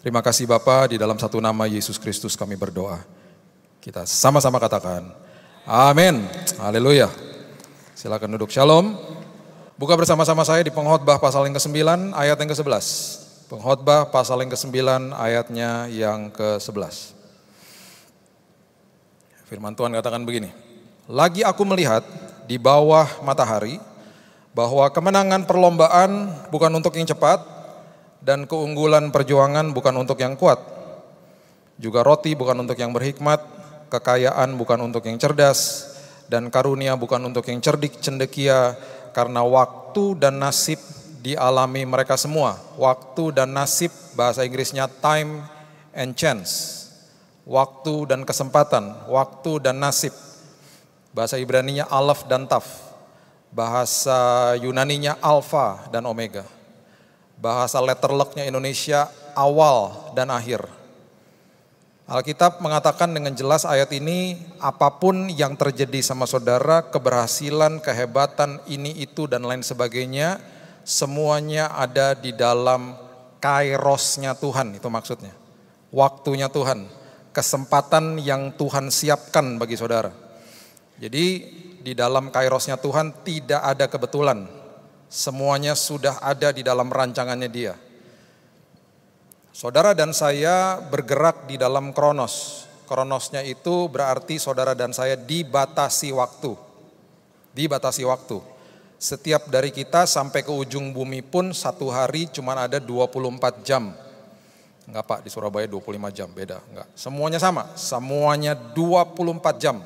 Terima kasih Bapa, di dalam satu nama Yesus Kristus kami berdoa. Kita sama-sama katakan, amin. Haleluya. Silakan duduk. Shalom. Buka bersama-sama saya di Pengkhotbah pasal yang ke-9 ayat yang ke-11. Pengkhotbah pasal yang ke-9 ayatnya yang ke-11. Firman Tuhan katakan begini. Lagi aku melihat di bawah matahari bahwa kemenangan perlombaan bukan untuk yang cepat, dan keunggulan perjuangan bukan untuk yang kuat. Juga roti bukan untuk yang berhikmat, kekayaan bukan untuk yang cerdas, dan karunia bukan untuk yang cerdik cendekia, karena waktu dan nasib dialami mereka semua. Waktu dan nasib, bahasa Inggrisnya time and chance. Waktu dan kesempatan, waktu dan nasib. Bahasa Ibraninya alaf dan taf. Bahasa Yunaninya alfa dan omega. Bahasa letterlucknya Indonesia awal dan akhir. Alkitab mengatakan dengan jelas ayat ini, apapun yang terjadi sama saudara, keberhasilan, kehebatan, ini, itu, dan lain sebagainya, semuanya ada di dalam kairosnya Tuhan, itu maksudnya. Waktunya Tuhan, kesempatan yang Tuhan siapkan bagi saudara. Jadi di dalam kairosnya Tuhan tidak ada kebetulan. Semuanya sudah ada di dalam rancangannya Dia. Saudara dan saya bergerak di dalam kronos. Kronosnya itu berarti saudara dan saya dibatasi waktu. Dibatasi waktu. Setiap dari kita sampai ke ujung bumi pun satu hari cuma ada 24 jam. Enggak Pak, di Surabaya 25 jam, beda. Enggak. Semuanya sama, semuanya 24 jam.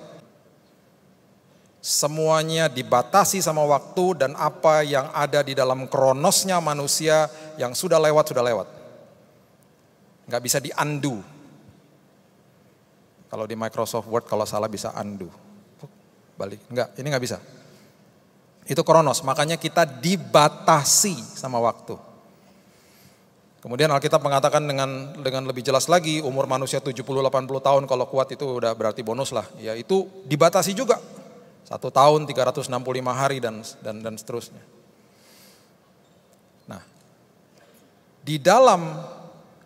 Semuanya dibatasi sama waktu, dan apa yang ada di dalam kronosnya manusia yang sudah lewat, sudah lewat. Nggak bisa di-undo. Kalau di Microsoft Word kalau salah bisa undo. Balik, enggak, ini nggak bisa. Itu kronos, makanya kita dibatasi sama waktu. Kemudian Alkitab mengatakan dengan lebih jelas lagi, umur manusia 70-80 tahun, kalau kuat itu udah berarti bonus lah. Ya itu dibatasi juga. 1 tahun 365 hari dan seterusnya. Nah, di dalam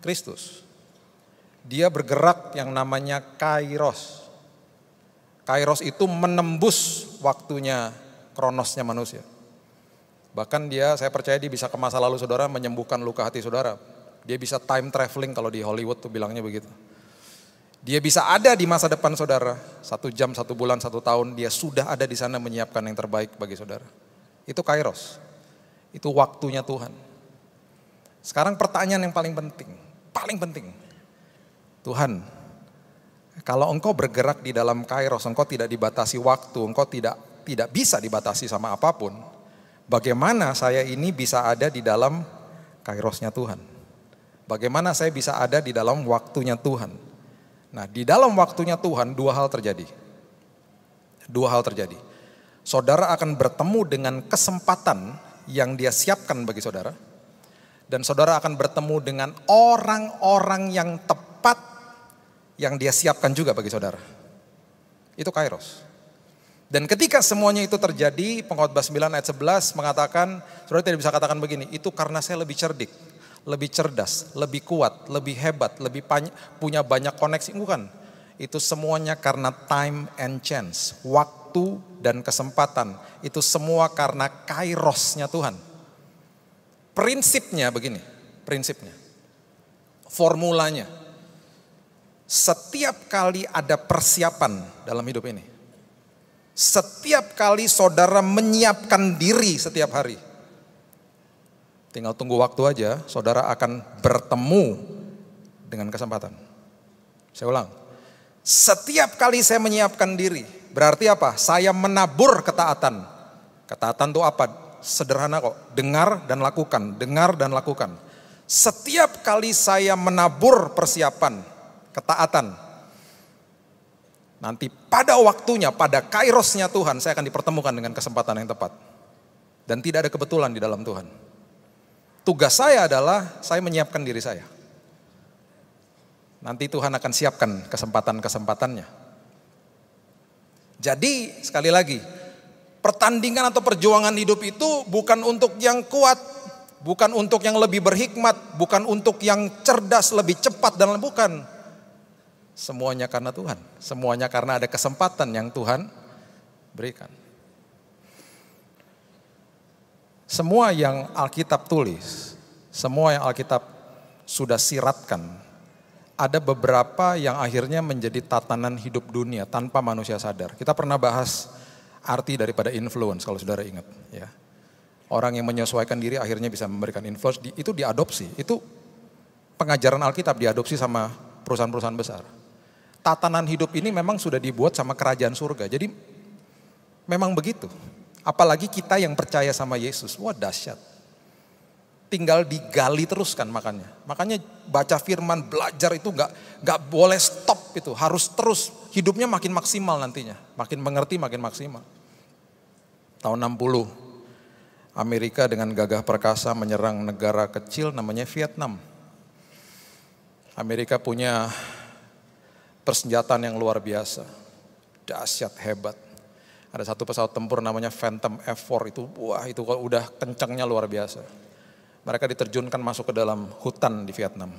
Kristus, Dia bergerak yang namanya kairos. Kairos itu menembus waktunya, kronosnya manusia. Bahkan saya percaya dia bisa ke masa lalu saudara, menyembuhkan luka hati saudara. Dia bisa time traveling, kalau di Hollywood tuh bilangnya begitu. Dia bisa ada di masa depan saudara, 1 jam, 1 bulan, 1 tahun, dia sudah ada di sana menyiapkan yang terbaik bagi saudara. Itu kairos, itu waktunya Tuhan. Sekarang pertanyaan yang paling penting. Tuhan, kalau engkau bergerak di dalam kairos, engkau tidak dibatasi waktu, engkau tidak bisa dibatasi sama apapun, bagaimana saya ini bisa ada di dalam kairosnya Tuhan? Bagaimana saya bisa ada di dalam waktunya Tuhan? Nah, di dalam waktunya Tuhan 2 hal terjadi. 2 hal terjadi. Saudara akan bertemu dengan kesempatan yang Dia siapkan bagi saudara. Dan saudara akan bertemu dengan orang-orang yang tepat yang Dia siapkan juga bagi saudara. Itu kairos. Dan ketika semuanya itu terjadi, Pengkhotbah 9 ayat 11 mengatakan, saudara tidak bisa katakan begini, itu karena saya lebih cerdik, lebih cerdas, lebih kuat, lebih hebat, lebih punya banyak koneksi. Bukan. Itu semuanya karena time and chance. Waktu dan kesempatan. Itu semua karena kairosnya Tuhan. Prinsipnya begini. Prinsipnya. Formulanya. Setiap kali ada persiapan dalam hidup ini. Setiap kali saudara menyiapkan diri setiap hari. Tinggal tunggu waktu aja, saudara akan bertemu dengan kesempatan. Saya ulang, setiap kali saya menyiapkan diri, berarti apa? Saya menabur ketaatan. Ketaatan itu apa? Sederhana kok, dengar dan lakukan, dengar dan lakukan. Setiap kali saya menabur persiapan, ketaatan, nanti pada waktunya, pada kairosnya Tuhan, saya akan dipertemukan dengan kesempatan yang tepat. Dan tidak ada kebetulan di dalam Tuhan. Tugas saya adalah saya menyiapkan diri saya. Nanti Tuhan akan siapkan kesempatan-kesempatannya. Jadi sekali lagi, pertandingan atau perjuangan hidup itu bukan untuk yang kuat bukan untuk yang lebih berhikmat, bukan untuk yang cerdas, lebih cepat, dan bukan. Semuanya karena Tuhan, semuanya karena ada kesempatan yang Tuhan berikan. Semua yang Alkitab tulis, semua yang Alkitab sudah siratkan, ada beberapa yang akhirnya menjadi tatanan hidup dunia tanpa manusia sadar. Kita pernah bahas arti daripada influence, kalau saudara ingat, ya. Orang yang menyesuaikan diri akhirnya bisa memberikan influence, itu diadopsi. Itu pengajaran Alkitab diadopsi sama perusahaan-perusahaan besar. Tatanan hidup ini memang sudah dibuat sama kerajaan surga. Jadi memang begitu. Apalagi kita yang percaya sama Yesus. Wah, dahsyat. Tinggal digali terus kan makanya. Makanya baca firman, belajar itu nggak boleh stop itu. Harus terus, hidupnya makin maksimal nantinya. Makin mengerti, makin maksimal. Tahun 60, Amerika dengan gagah perkasa menyerang negara kecil namanya Vietnam. Amerika punya persenjataan yang luar biasa. Dahsyat, hebat. Ada satu pesawat tempur namanya Phantom F4 itu, wah itu kalau udah kencangnya luar biasa. Mereka diterjunkan masuk ke dalam hutan di Vietnam.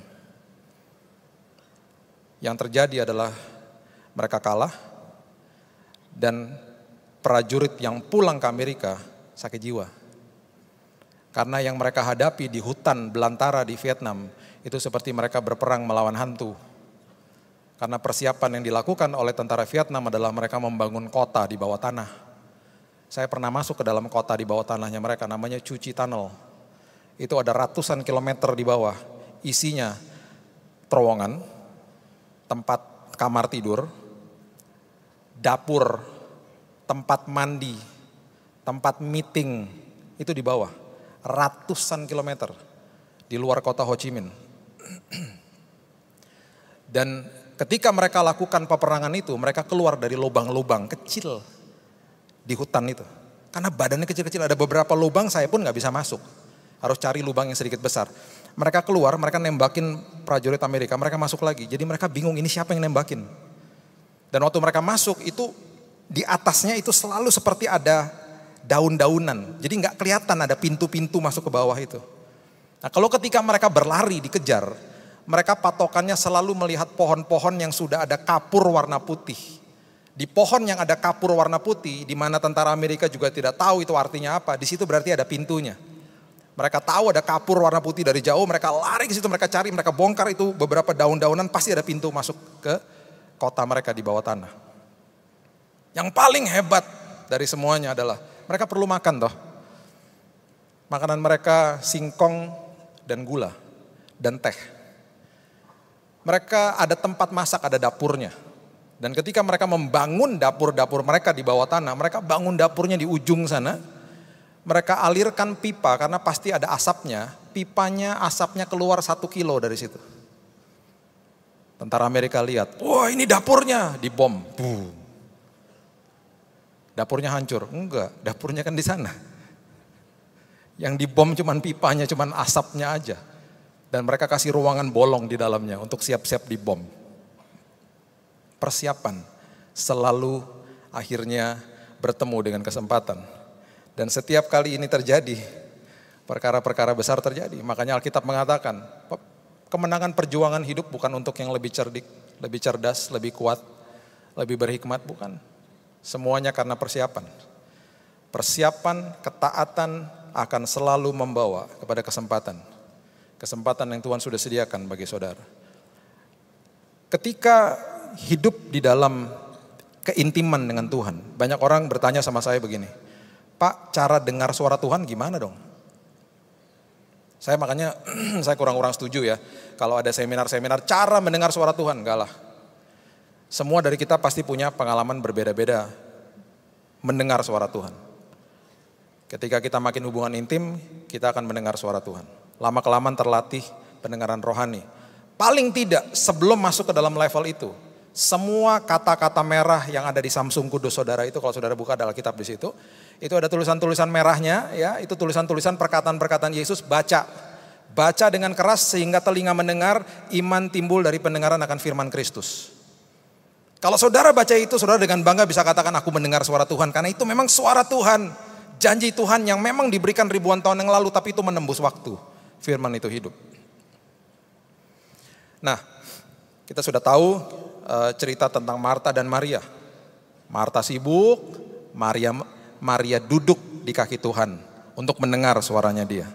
Yang terjadi adalah mereka kalah dan prajurit yang pulang ke Amerika sakit jiwa. Karena yang mereka hadapi di hutan belantara di Vietnam itu seperti mereka berperang melawan hantu. Karena persiapan yang dilakukan oleh tentara Vietnam adalah mereka membangun kota di bawah tanah. Saya pernah masuk ke dalam kota di bawah tanahnya mereka, namanya Cu Chi Tunnel. Itu ada ratusan kilometer di bawah, isinya terowongan, tempat kamar tidur, dapur, tempat mandi, tempat meeting, itu di bawah. Ratusan kilometer di luar kota Ho Chi Minh. Dan ketika mereka lakukan peperangan itu, mereka keluar dari lubang-lubang kecil di hutan itu. Karena badannya kecil-kecil, ada beberapa lubang saya pun gak bisa masuk. Harus cari lubang yang sedikit besar. Mereka keluar, mereka nembakin prajurit Amerika, mereka masuk lagi. Jadi mereka bingung ini siapa yang nembakin. Dan waktu mereka masuk itu di atasnya itu selalu seperti ada daun-daunan. Jadi gak kelihatan ada pintu-pintu masuk ke bawah itu. Nah kalau ketika mereka berlari dikejar, mereka patokannya selalu melihat pohon-pohon yang sudah ada kapur warna putih. Di pohon yang ada kapur warna putih, di mana tentara Amerika juga tidak tahu itu artinya apa, di situ berarti ada pintunya. Mereka tahu ada kapur warna putih dari jauh, mereka lari ke situ, mereka cari, mereka bongkar itu beberapa daun-daunan, pasti ada pintu masuk ke kota mereka di bawah tanah. Yang paling hebat dari semuanya adalah mereka perlu makan toh. Makanan mereka singkong dan gula dan teh. Mereka ada tempat masak, ada dapurnya. Dan ketika mereka membangun dapur-dapur mereka di bawah tanah, mereka bangun dapurnya di ujung sana. Mereka alirkan pipa karena pasti ada asapnya. Pipanya, asapnya keluar 1 kilo dari situ. Tentara Amerika lihat, wah ini dapurnya, dibom. Boom. Dapurnya hancur. Enggak, dapurnya kan di sana. Yang dibom cuman pipanya, cuman asapnya aja. Dan mereka kasih ruangan bolong di dalamnya untuk siap-siap dibom. Persiapan selalu akhirnya bertemu dengan kesempatan. Dan setiap kali ini terjadi, perkara-perkara besar terjadi. Makanya Alkitab mengatakan, kemenangan perjuangan hidup bukan untuk yang lebih cerdik, lebih cerdas, lebih kuat, lebih berhikmat, bukan. Semuanya karena persiapan. Persiapan, ketaatan akan selalu membawa kepada kesempatan. Kesempatan yang Tuhan sudah sediakan bagi saudara. Ketika hidup di dalam keintiman dengan Tuhan, banyak orang bertanya sama saya begini, Pak, cara dengar suara Tuhan gimana dong? Saya makanya, saya kurang-kurang setuju ya, kalau ada seminar-seminar cara mendengar suara Tuhan, enggak lah. Semua dari kita pasti punya pengalaman berbeda-beda mendengar suara Tuhan. Ketika kita makin hubungan intim, kita akan mendengar suara Tuhan. Lama-kelamaan terlatih pendengaran rohani. Paling tidak sebelum masuk ke dalam level itu, semua kata-kata merah yang ada di Samsung Kudus saudara itu, kalau saudara buka adalah kitab di situ, itu ada tulisan-tulisan merahnya, ya, itu tulisan-tulisan perkataan-perkataan Yesus, baca. Baca dengan keras sehingga telinga mendengar, iman timbul dari pendengaran akan firman Kristus. Kalau saudara baca itu, saudara dengan bangga bisa katakan aku mendengar suara Tuhan, karena itu memang suara Tuhan. janji Tuhan yang memang diberikan ribuan tahun yang lalu, tapi itu menembus waktu. Firman itu hidup. Nah, kita sudah tahu cerita tentang Marta dan Maria. Marta sibuk, Maria duduk di kaki Tuhan untuk mendengar suaranya dia.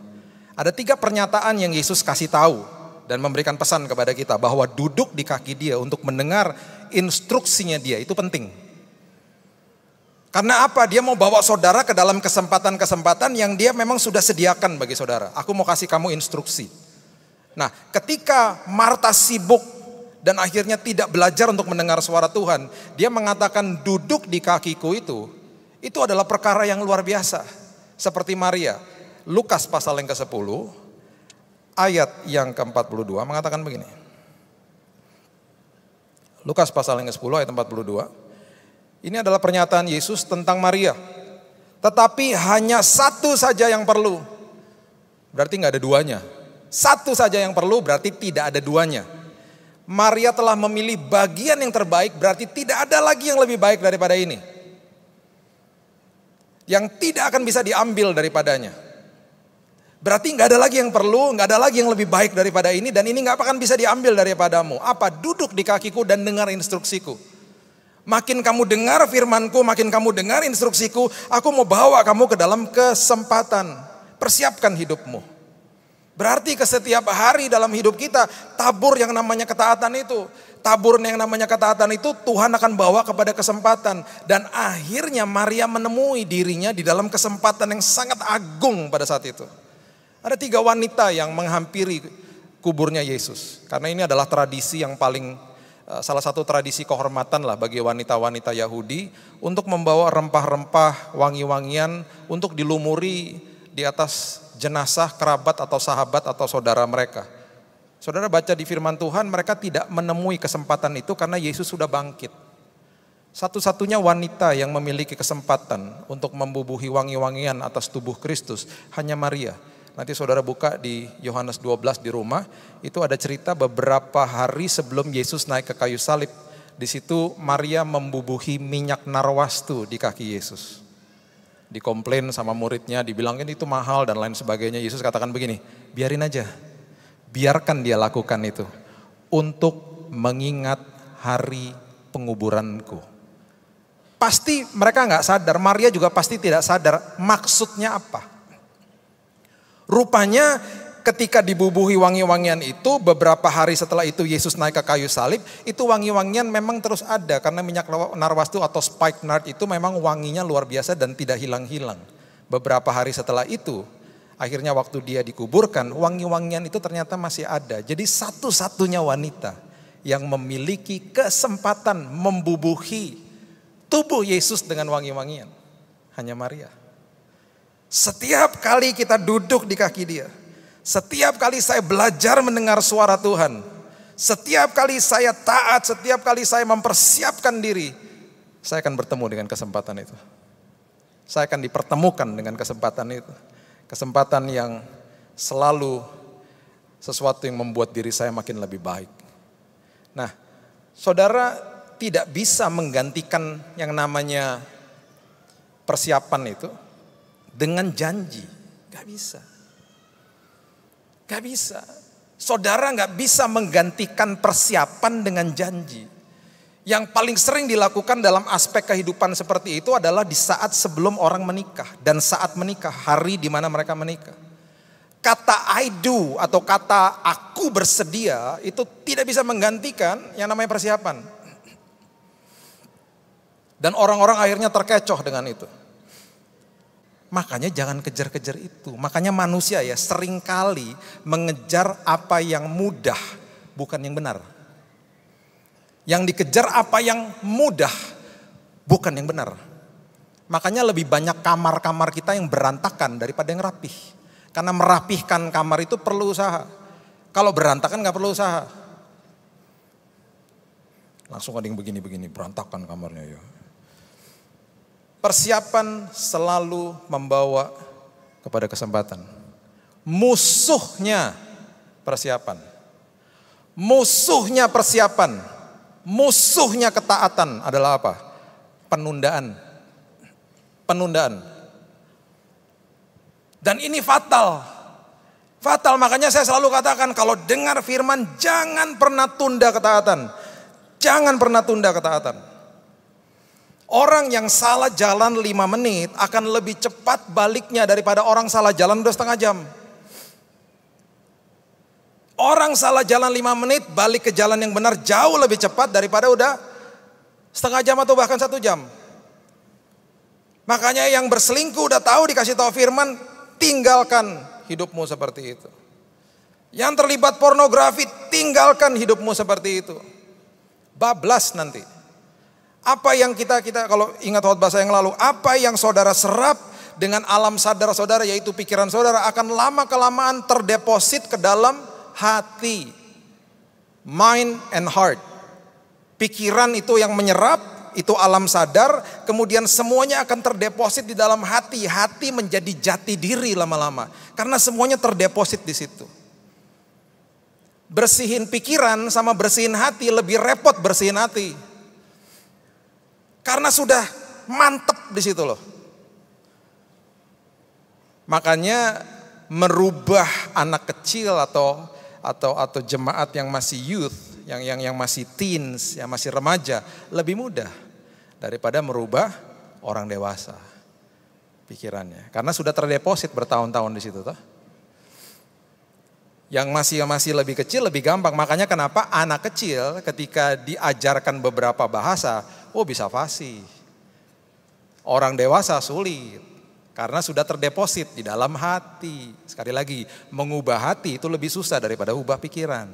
Ada 3 pernyataan yang Yesus kasih tahu dan memberikan pesan kepada kita bahwa duduk di kaki dia untuk mendengar instruksinya dia itu penting. Karena apa? Dia mau bawa saudara ke dalam kesempatan-kesempatan yang dia memang sudah sediakan bagi saudara. Aku mau kasih kamu instruksi. Nah, ketika Marta sibuk dan akhirnya tidak belajar untuk mendengar suara Tuhan, dia mengatakan duduk di kakiku itu adalah perkara yang luar biasa. Seperti Maria. Lukas pasal yang ke-10, ayat yang ke-42 mengatakan begini. Lukas pasal yang ke-10 ayat 42. Ini adalah pernyataan Yesus tentang Maria. Tetapi hanya satu saja yang perlu. Berarti nggak ada duanya. Satu saja yang perlu berarti tidak ada duanya. Maria telah memilih bagian yang terbaik, berarti tidak ada lagi yang lebih baik daripada ini. Yang tidak akan bisa diambil daripadanya. Berarti nggak ada lagi yang perlu, nggak ada lagi yang lebih baik daripada ini, dan ini nggak akan bisa diambil daripadamu. Apa? Duduk di kakiku dan dengar instruksiku. Makin kamu dengar firmanku, makin kamu dengar instruksiku, aku mau bawa kamu ke dalam kesempatan. Persiapkan hidupmu. Berarti ke setiap hari dalam hidup kita, tabur yang namanya ketaatan itu. Tabur yang namanya ketaatan itu Tuhan akan bawa kepada kesempatan. Dan akhirnya Maria menemui dirinya di dalam kesempatan yang sangat agung pada saat itu. Ada 3 wanita yang menghampiri kuburnya Yesus. Karena ini adalah tradisi yang salah satu tradisi kehormatan lah bagi wanita-wanita Yahudi. Untuk membawa rempah-rempah, wangi-wangian untuk dilumuri di atas jenazah kerabat atau sahabat atau saudara mereka. Saudara baca di firman Tuhan, mereka tidak menemui kesempatan itu karena Yesus sudah bangkit. Satu-satunya wanita yang memiliki kesempatan untuk membubuhi wangi-wangian atas tubuh Kristus hanya Maria. Nanti saudara buka di Yohanes 12 di rumah, itu ada cerita beberapa hari sebelum Yesus naik ke kayu salib. Di situ Maria membubuhi minyak narwastu di kaki Yesus. Dikomplain sama muridnya, dibilangin itu mahal dan lain sebagainya. Yesus katakan begini, biarin aja, biarkan dia lakukan itu. Untuk mengingat hari penguburanku. Pasti mereka gak sadar, Maria juga pasti tidak sadar maksudnya apa. Rupanya ketika dibubuhi wangi-wangian itu, beberapa hari setelah itu Yesus naik ke kayu salib, itu wangi-wangian memang terus ada. Karena minyak narwastu atau spikenard itu memang wanginya luar biasa dan tidak hilang-hilang. Beberapa hari setelah itu, akhirnya waktu dia dikuburkan, wangi-wangian itu ternyata masih ada. Jadi satu-satunya wanita yang memiliki kesempatan membubuhi tubuh Yesus dengan wangi-wangian, hanya Maria. Setiap kali kita duduk di kaki dia, setiap kali saya belajar mendengar suara Tuhan, setiap kali saya taat, setiap kali saya mempersiapkan diri, saya akan bertemu dengan kesempatan itu. Saya akan dipertemukan dengan kesempatan itu. Kesempatan yang selalu sesuatu yang membuat diri saya makin lebih baik. Nah, saudara tidak bisa menggantikan yang namanya persiapan itu dengan janji. Gak bisa. Gak bisa. Saudara gak bisa menggantikan persiapan dengan janji. Yang paling sering dilakukan dalam aspek kehidupan seperti itu adalah di saat sebelum orang menikah. Dan saat menikah, hari di mana mereka menikah. Kata I do atau kata aku bersedia itu tidak bisa menggantikan yang namanya persiapan. Dan orang-orang akhirnya terkecoh dengan itu. Makanya jangan kejar-kejar itu. Makanya manusia ya seringkali mengejar apa yang mudah, bukan yang benar. Yang dikejar apa yang mudah, bukan yang benar. Makanya lebih banyak kamar-kamar kita yang berantakan daripada yang rapih. Karena merapihkan kamar itu perlu usaha. Kalau berantakan gak perlu usaha. Langsung ada yang begini-begini, berantakan kamarnya ya. Persiapan selalu membawa kepada kesempatan. Musuhnya persiapan. Musuhnya persiapan. Musuhnya ketaatan adalah apa? Penundaan. Penundaan. Dan ini fatal. Fatal, makanya saya selalu katakan kalau dengar firman jangan pernah tunda ketaatan. Jangan pernah tunda ketaatan. Orang yang salah jalan 5 menit akan lebih cepat baliknya daripada orang salah jalan udah setengah jam. Orang salah jalan 5 menit balik ke jalan yang benar jauh lebih cepat daripada udah setengah jam atau bahkan 1 jam. Makanya yang berselingkuh udah tahu dikasih tahu firman, tinggalkan hidupmu seperti itu. Yang terlibat pornografi, tinggalkan hidupmu seperti itu. Bablas nanti. Apa yang kita kalau ingat khotbah saya yang lalu, apa yang saudara serap dengan alam sadar saudara, yaitu pikiran saudara, akan lama-kelamaan terdeposit ke dalam hati. Mind and heart. Pikiran itu yang menyerap, itu alam sadar, kemudian semuanya akan terdeposit di dalam hati. Hati menjadi jati diri lama-lama, karena semuanya terdeposit di situ. Bersihin pikiran sama bersihin hati, lebih repot bersihin hati. Karena sudah mantep di situ loh. Makanya merubah anak kecil atau jemaat yang masih youth, yang masih teens, yang masih remaja, lebih mudah daripada merubah orang dewasa pikirannya. Karena sudah terdeposit bertahun-tahun di situ toh. Yang masih lebih kecil lebih gampang. Makanya kenapa anak kecil ketika diajarkan beberapa bahasa, bisa fasih. Orang dewasa sulit. Karena sudah terdeposit di dalam hati. Sekali lagi, mengubah hati itu lebih susah daripada ubah pikiran.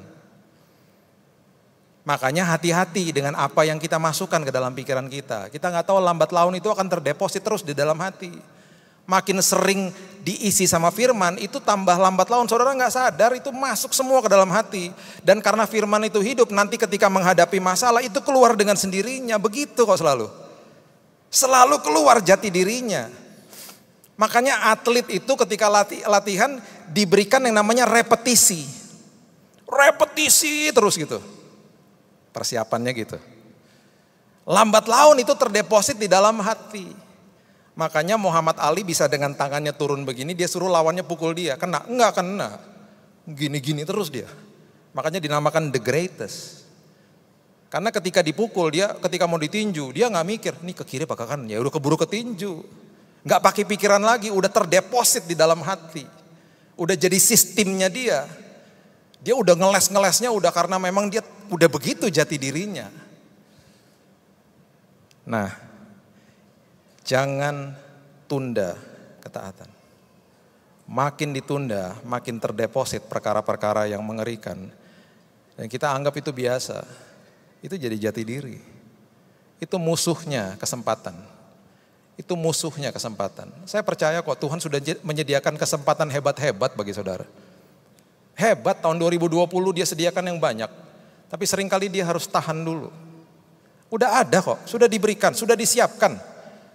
Makanya hati-hati dengan apa yang kita masukkan ke dalam pikiran kita. Kita nggak tahu lambat laun itu akan terdeposit terus di dalam hati. Makin sering diisi sama firman, itu tambah lambat laun. Saudara nggak sadar itu masuk semua ke dalam hati. Dan karena firman itu hidup, nanti ketika menghadapi masalah itu keluar dengan sendirinya. Begitu kok selalu. Selalu keluar jati dirinya. Makanya atlet itu ketika latihan diberikan yang namanya repetisi. Repetisi terus gitu. Persiapannya gitu. Lambat laun itu terdeposit di dalam hati. Makanya Muhammad Ali bisa dengan tangannya turun begini, dia suruh lawannya pukul dia. Kena? Enggak kena. Gini-gini terus dia. Makanya dinamakan the greatest. Karena ketika dipukul dia, ketika mau ditinju, dia gak mikir, nih ke kiri apa ke kanan, ya udah keburu ketinju. Gak pakai pikiran lagi, udah terdeposit di dalam hati. Udah jadi sistemnya dia. Dia udah ngeles-ngelesnya udah karena memang dia udah begitu jati dirinya. Nah, jangan tunda ketaatan. Makin ditunda, makin terdeposit perkara-perkara yang mengerikan. Dan kita anggap itu biasa. Itu jadi jati diri. Itu musuhnya kesempatan. Itu musuhnya kesempatan. Saya percaya kok Tuhan sudah menyediakan kesempatan hebat-hebat bagi saudara. Hebat, tahun 2020 dia sediakan yang banyak. Tapi seringkali dia harus tahan dulu. Udah ada kok, sudah diberikan, sudah disiapkan.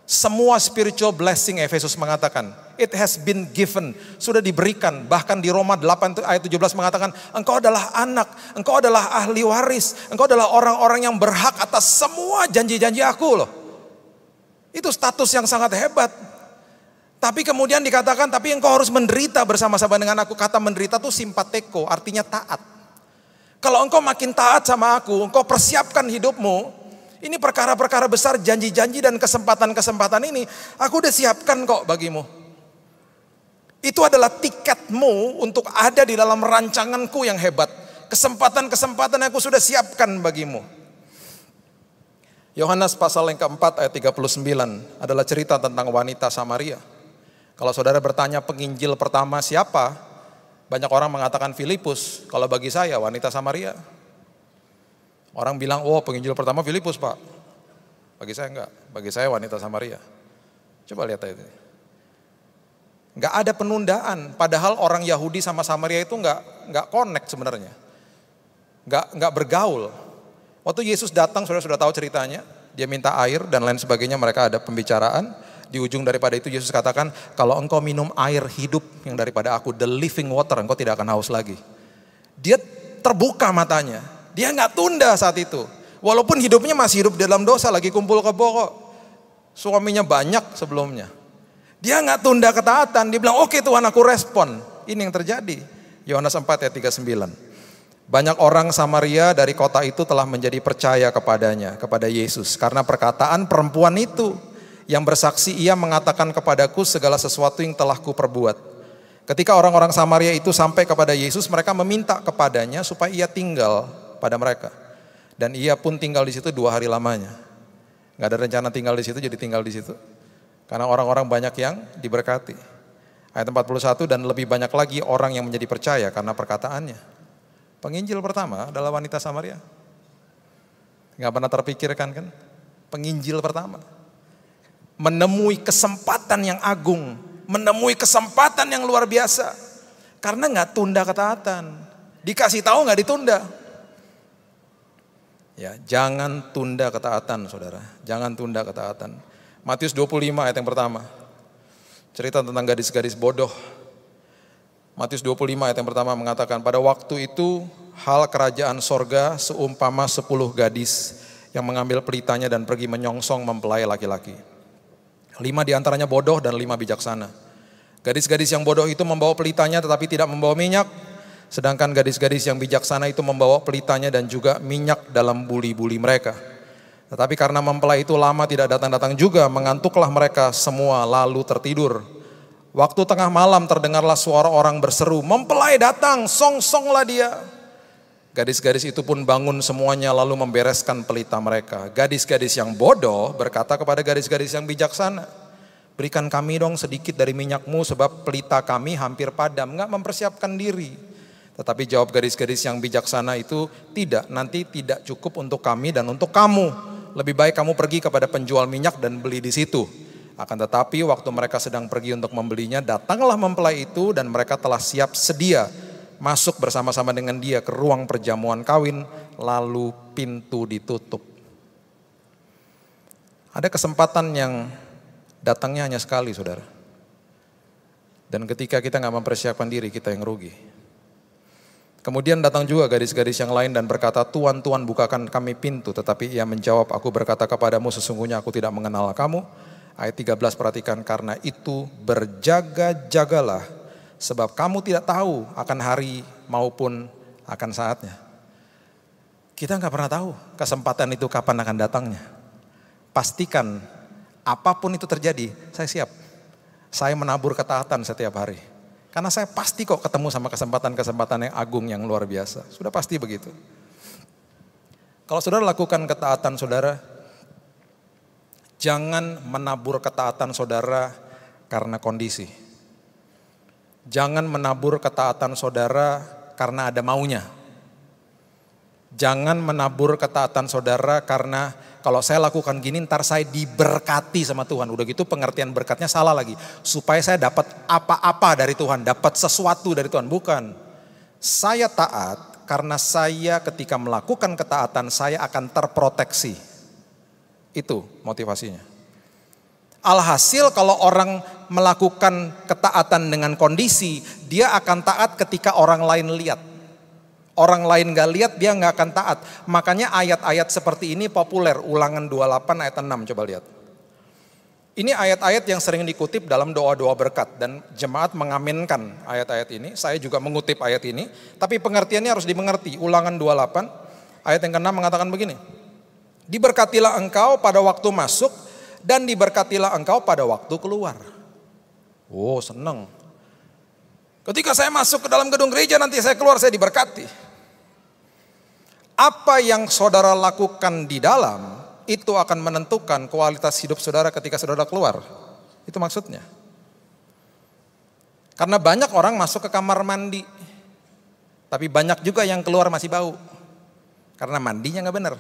Semua spiritual blessing Efesus mengatakan, it has been given, sudah diberikan. Bahkan di Roma 8 ayat 17 mengatakan, engkau adalah anak, engkau adalah ahli waris, engkau adalah orang-orang yang berhak atas semua janji-janji aku loh. Itu status yang sangat hebat. Tapi kemudian dikatakan, tapi engkau harus menderita bersama-sama dengan aku. Kata menderita itu simpateko, artinya taat. Kalau engkau makin taat sama aku, engkau persiapkan hidupmu. Ini perkara-perkara besar, janji-janji dan kesempatan-kesempatan ini, aku udah siapkan kok bagimu. Itu adalah tiketmu untuk ada di dalam rancanganku yang hebat. Kesempatan-kesempatan yang aku sudah siapkan bagimu. Yohanes pasal yang keempat ayat 39 adalah cerita tentang wanita Samaria. Kalau saudara bertanya penginjil pertama siapa? Banyak orang mengatakan Filipus. Kalau bagi saya wanita Samaria. Orang bilang, penginjil pertama Filipus pak. Bagi saya enggak, bagi saya wanita Samaria. Coba lihat itu. Enggak ada penundaan, padahal orang Yahudi sama Samaria itu enggak connect sebenarnya. Enggak bergaul. Waktu Yesus datang, saudara sudah tahu ceritanya. Dia minta air dan lain sebagainya, mereka ada pembicaraan. Di ujung daripada itu Yesus katakan, kalau engkau minum air hidup yang daripada aku, the living water, engkau tidak akan haus lagi. Dia terbuka matanya. Dia nggak tunda saat itu. Walaupun hidupnya masih hidup dalam dosa, lagi kumpul kebo kok. Suaminya banyak sebelumnya. Dia nggak tunda ketaatan, dia bilang oke Tuhan aku respon. Ini yang terjadi. Yohanes 4 ayat 39. Banyak orang Samaria dari kota itu telah menjadi percaya kepadanya, kepada Yesus. Karena perkataan perempuan itu yang bersaksi, ia mengatakan kepadaku segala sesuatu yang telah kuperbuat. Ketika orang-orang Samaria itu sampai kepada Yesus, mereka meminta kepadanya supaya ia tinggal pada mereka. Dan ia pun tinggal di situ 2 hari lamanya. Gak ada rencana tinggal di situ, jadi tinggal di situ. Karena orang-orang banyak yang diberkati. Ayat 41, dan lebih banyak lagi orang yang menjadi percaya karena perkataannya. Penginjil pertama adalah wanita Samaria. Gak pernah terpikirkan kan? Penginjil pertama. Menemui kesempatan yang agung. Menemui kesempatan yang luar biasa. Karena gak tunda ketaatan. Dikasih tahu gak ditunda. Ya, jangan tunda ketaatan saudara. Jangan tunda ketaatan. Matius 25 ayat yang pertama. Cerita tentang gadis-gadis bodoh. Matius 25 ayat yang pertama mengatakan, pada waktu itu hal kerajaan sorga seumpama 10 gadis yang mengambil pelitanya dan pergi menyongsong mempelai laki-laki. 5 diantaranya bodoh dan 5 bijaksana. Gadis-gadis yang bodoh itu membawa pelitanya tetapi tidak membawa minyak. Sedangkan gadis-gadis yang bijaksana itu membawa pelitanya dan juga minyak dalam buli-buli mereka. Tetapi karena mempelai itu lama tidak datang-datang juga, mengantuklah mereka semua lalu tertidur. Waktu tengah malam terdengarlah suara orang berseru, mempelai datang, song-songlah dia. Gadis-gadis itu pun bangun semuanya lalu membereskan pelita mereka. Gadis-gadis yang bodoh berkata kepada gadis-gadis yang bijaksana, berikan kami dong sedikit dari minyakmu sebab pelita kami hampir padam. Enggak mempersiapkan diri. Tetapi jawab gadis-gadis yang bijaksana itu, tidak, nanti tidak cukup untuk kami dan untuk kamu. Lebih baik kamu pergi kepada penjual minyak dan beli di situ. Akan tetapi waktu mereka sedang pergi untuk membelinya, datanglah mempelai itu dan mereka telah siap sedia masuk bersama-sama dengan dia ke ruang perjamuan kawin, lalu pintu ditutup. Ada kesempatan yang datangnya hanya sekali saudara. Dan ketika kita gak mempersiapkan diri, kita yang rugi. Kemudian datang juga gadis-gadis yang lain dan berkata, Tuan, Tuan bukakan kami pintu. Tetapi ia menjawab, aku berkata kepadamu sesungguhnya aku tidak mengenal kamu. Ayat 13 perhatikan, karena itu berjaga-jagalah. Sebab kamu tidak tahu akan hari maupun akan saatnya. Kita gak pernah tahu kesempatan itu kapan akan datangnya. Pastikan apapun itu terjadi, saya siap. Saya menabur ketaatan setiap hari. Karena saya pasti kok ketemu sama kesempatan-kesempatan yang agung yang luar biasa. Sudah pasti begitu. Kalau saudara lakukan ketaatan saudara, jangan menabur ketaatan saudara karena kondisi. Jangan menabur ketaatan saudara karena ada maunya. Jangan menabur ketaatan saudara karena kalau saya lakukan gini ntar saya diberkati sama Tuhan. Udah gitu pengertian berkatnya salah lagi. Supaya saya dapat apa-apa dari Tuhan, dapat sesuatu dari Tuhan. Bukan. Saya taat karena saya ketika melakukan ketaatan saya akan terproteksi. Itu motivasinya. Alhasil kalau orang melakukan ketaatan dengan kondisi, dia akan taat ketika orang lain lihat. Orang lain gak lihat dia gak akan taat. Makanya ayat-ayat seperti ini populer. Ulangan 28 ayat 6 coba lihat. Ini ayat-ayat yang sering dikutip dalam doa-doa berkat. Dan jemaat mengaminkan ayat-ayat ini. Saya juga mengutip ayat ini. Tapi pengertiannya harus dimengerti. Ulangan 28 ayat yang ke-6 mengatakan begini. Diberkatilah engkau pada waktu masuk dan diberkatilah engkau pada waktu keluar. Oh seneng. Ketika saya masuk ke dalam gedung gereja nanti saya keluar saya diberkati. Apa yang saudara lakukan di dalam itu akan menentukan kualitas hidup saudara ketika saudara keluar. Itu maksudnya. Karena banyak orang masuk ke kamar mandi. Tapi banyak juga yang keluar masih bau. Karena mandinya gak benar.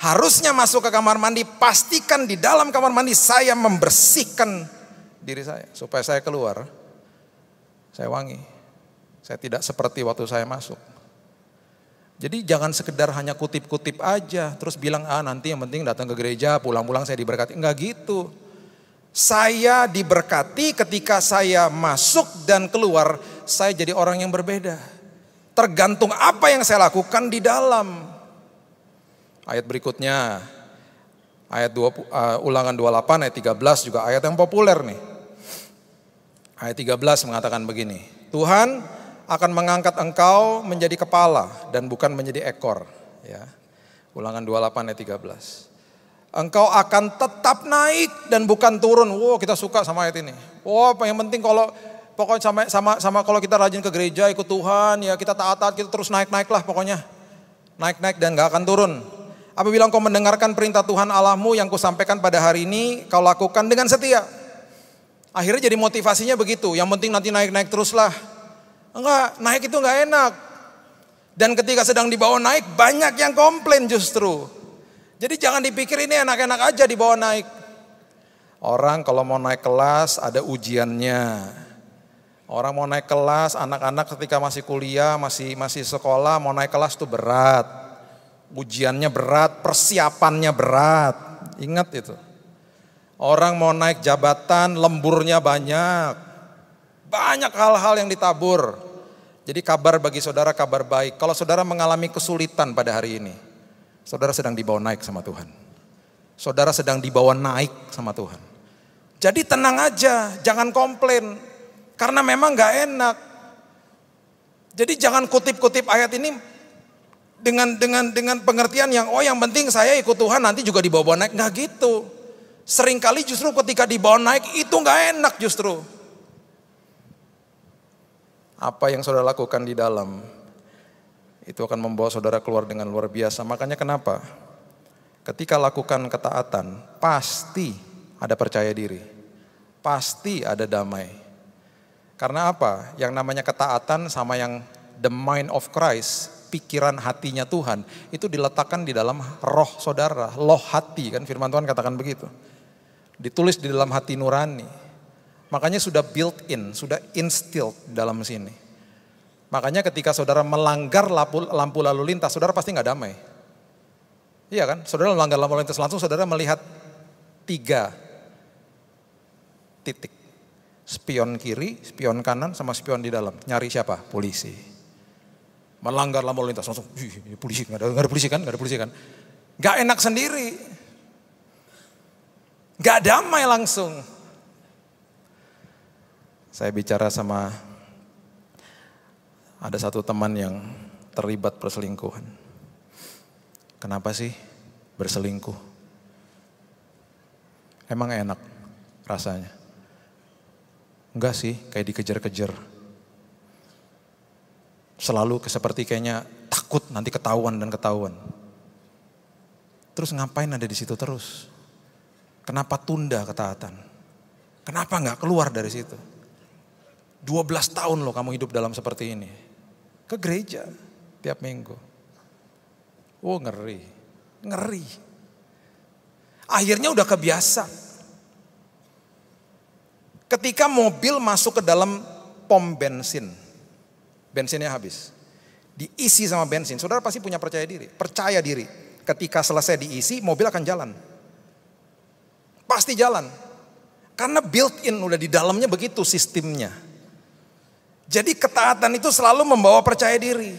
Harusnya masuk ke kamar mandi, pastikan di dalam kamar mandi saya membersihkan diri saya. Supaya saya keluar, saya wangi. Saya tidak seperti waktu saya masuk. Jadi jangan sekedar hanya kutip-kutip aja. Terus bilang, nanti yang penting datang ke gereja, pulang-pulang saya diberkati. Enggak gitu. Saya diberkati ketika saya masuk dan keluar, saya jadi orang yang berbeda. Tergantung apa yang saya lakukan di dalam. Ayat berikutnya, Ayat Ulangan 28 ayat 13 juga ayat yang populer nih. Ayat 13 mengatakan begini, Tuhan akan mengangkat engkau menjadi kepala dan bukan menjadi ekor. Ya. Ulangan 28 ayat 13. Engkau akan tetap naik dan bukan turun. Wow, kita suka sama ayat ini. Wow, yang penting kalau pokoknya sama kalau kita rajin ke gereja ikut Tuhan, ya kita taat-taat, kita terus naik-naik lah pokoknya. Naik-naik dan gak akan turun. Apabila engkau mendengarkan perintah Tuhan Allahmu yang kusampaikan pada hari ini, kau lakukan dengan setia. Akhirnya jadi motivasinya begitu, yang penting nanti naik-naik terus lah. Enggak, naik itu enggak enak. Dan ketika sedang dibawa naik, banyak yang komplain justru. Jadi jangan dipikir ini enak-enak aja dibawa naik. Orang kalau mau naik kelas ada ujiannya. Orang mau naik kelas, anak-anak ketika masih kuliah, masih sekolah, mau naik kelas itu berat. Ujiannya berat, persiapannya berat. Ingat itu. Orang mau naik jabatan, lemburnya banyak. Banyak hal-hal yang ditabur. Jadi kabar bagi saudara, kabar baik. Kalau saudara mengalami kesulitan pada hari ini, saudara sedang dibawa naik sama Tuhan. Saudara sedang dibawa naik sama Tuhan. Jadi tenang aja, jangan komplain. Karena memang gak enak. Jadi jangan kutip-kutip ayat ini dengan pengertian yang yang penting saya ikut Tuhan nanti juga dibawa naik. Gak gitu. Seringkali justru ketika dibawa naik itu gak enak justru. Apa yang saudara lakukan di dalam itu akan membawa saudara keluar dengan luar biasa. Makanya kenapa? Ketika lakukan ketaatan, pasti ada percaya diri. Pasti ada damai. Karena apa? Yang namanya ketaatan sama yang the mind of Christ, pikiran hatinya Tuhan, itu diletakkan di dalam roh saudara, loh hati kan firman Tuhan katakan begitu. Ditulis di dalam hati nurani. Makanya sudah built in, sudah instilled dalam sini. Makanya ketika saudara melanggar lampu lalu lintas, saudara pasti gak damai. Iya kan? Saudara melanggar lampu lalu lintas, langsung saudara melihat 3 titik. Spion kiri, spion kanan, sama spion di dalam. Nyari siapa? Polisi. Melanggar lampu lalu lintas, langsung, polisi, gak ada polisi kan? Gak ada polisi kan? Gak enak sendiri. Gak damai langsung. Saya bicara sama ada satu teman yang terlibat perselingkuhan. Kenapa sih berselingkuh? Emang enak rasanya? Enggak sih, kayak dikejar-kejar. Selalu seperti kayaknya takut nanti ketahuan dan ketahuan. Terus ngapain ada di situ terus? Kenapa tunda ketaatan? Kenapa nggak keluar dari situ? 12 tahun loh kamu hidup dalam seperti ini. Ke gereja tiap minggu. Oh ngeri, ngeri. Akhirnya udah kebiasa. Ketika mobil masuk ke dalam pom bensin, bensinnya habis. Diisi sama bensin, saudara pasti punya percaya diri. Percaya diri, ketika selesai diisi mobil akan jalan. Pasti jalan. Karena built in udah di dalamnya begitu sistemnya. Jadi ketaatan itu selalu membawa percaya diri.